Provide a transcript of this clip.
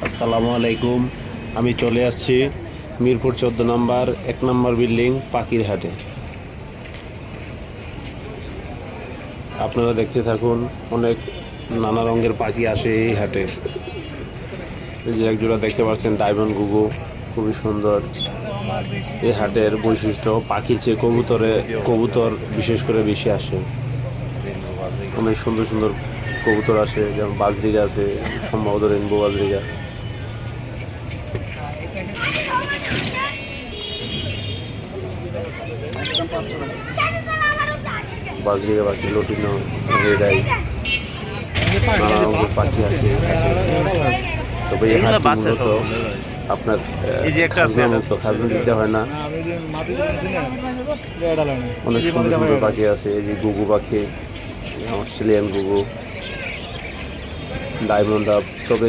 আসসালামু আলাইকুম। আমি চলে আসছি মিরপুর 14 নম্বর 1 নম্বর বিল্ডিং পাখির হাটে। আপনারা দেখতে থাকুন, অনেক নানা রঙের পাখি আসে এই হাটে। এই যে একজোড়া দেখতে পাচ্ছেন ডায়মন্ড ঘুঘু, খুবই সুন্দর। এই হাটের বৈশিষ্ট্য পাখির চেয়ে কবুতর বিশেষ করে বেশি আসে। অনেক সুন্দর সুন্দর কবুতর আসে, যেমন বাজরিগা আছে, সম্ভবত রেনবো বাজরিগা। বাজরিগা পাখি, লটিনো, রেডাই, নানা রঙের পাখি আছে। তবে এই হাটটি মূলত আপনার খাজনা দিতে হয় না। অনেক সুন্দর সুন্দর পাখি আছে। এই যে ঘুঘু পাখি, অস্ট্রেলিয়ান ঘুঘু, ডায়মন্ড আপ। তবে